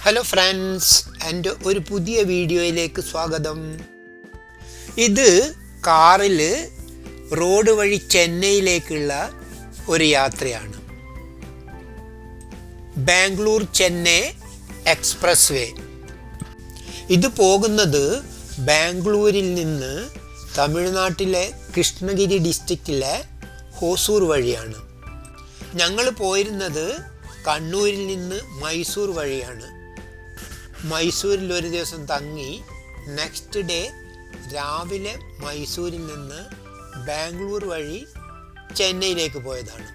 Hello friends, എൻ്റെ ഒരു പുതിയ വീഡിയോയിലേക്ക് സ്വാഗതം. ഇത് കാറിൽ റോഡ് വഴി ചെന്നൈയിലേക്കുള്ള ഒരു യാത്രയാണ്. ബാംഗ്ലൂർ ചെന്നൈ എക്സ്പ്രസ് വേ. ഇത് പോകുന്നത് ബാംഗ്ലൂരിൽ നിന്ന് തമിഴ്നാട്ടിലെ കൃഷ്ണഗിരി ഡിസ്ട്രിക്റ്റിലെ ഹോസൂർ വഴിയാണ്. ഞങ്ങൾ പോയിരുന്നത് കണ്ണൂരിൽ നിന്ന് മൈസൂർ വഴിയാണ്. മൈസൂരിൽ ഒരു ദിവസം തങ്ങി നെക്സ്റ്റ് ഡേ രാവിലെ മൈസൂരിൽ നിന്ന് ബാംഗ്ലൂർ വഴി ചെന്നൈയിലേക്ക് പോയതാണ്.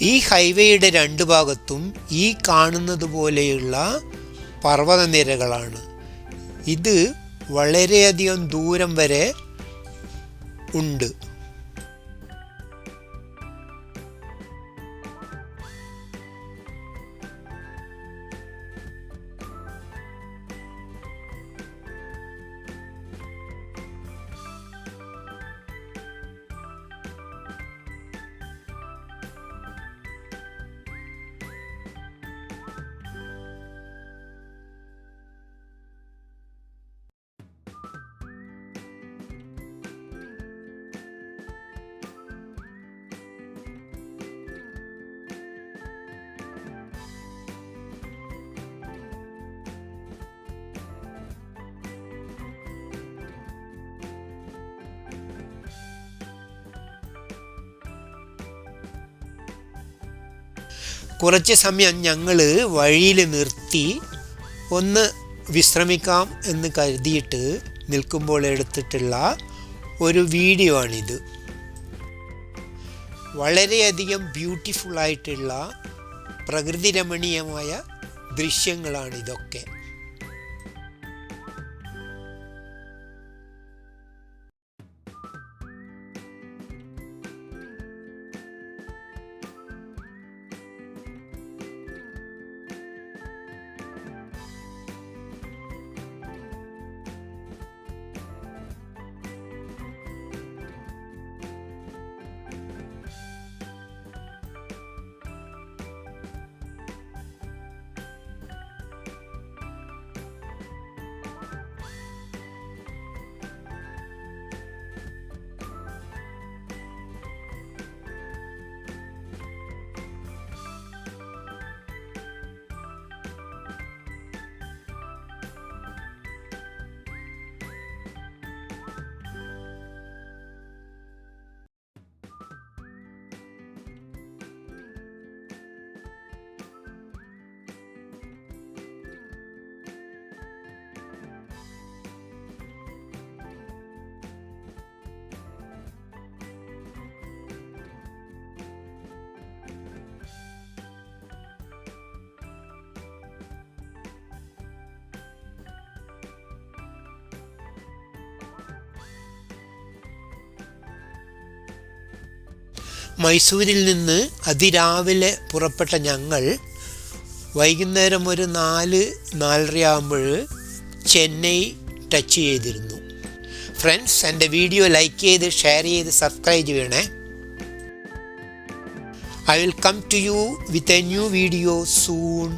ഈ ഹൈവേയുടെ രണ്ടു ഭാഗത്തും ഈ കാണുന്നത് പോലെയുള്ള പർവ്വതനിരകളാണ്. ഇത് വളരെയധികം ദൂരം വരെ ഉണ്ട്. കുറച്ച് സമയം ഞങ്ങൾ വഴിയിൽ നിർത്തി ഒന്ന് വിശ്രമിക്കാം എന്ന് കരുതിയിട്ട് നിൽക്കുമ്പോൾ എടുത്തിട്ടുള്ള ഒരു വീഡിയോ ആണിത്. വളരെയധികം ബ്യൂട്ടിഫുള്ളായിട്ടുള്ള പ്രകൃതി രമണീയമായ ദൃശ്യങ്ങളാണ് ഇതൊക്കെ. മൈസൂരിൽ നിന്ന് അതിരാവിലെ പുറപ്പെട്ട ഞങ്ങൾ വൈകുന്നേരം ഒരു 4-4:30 ആകുമ്പോൾ ചെന്നൈ ടച്ച് ചെയ്തിരുന്നു. ഫ്രണ്ട്സ്, എൻ്റെ വീഡിയോ ലൈക്ക് ചെയ്ത് ഷെയർ ചെയ്ത് സബ്സ്ക്രൈബ് ചെയ്യണേ. I will come to you with a new video soon.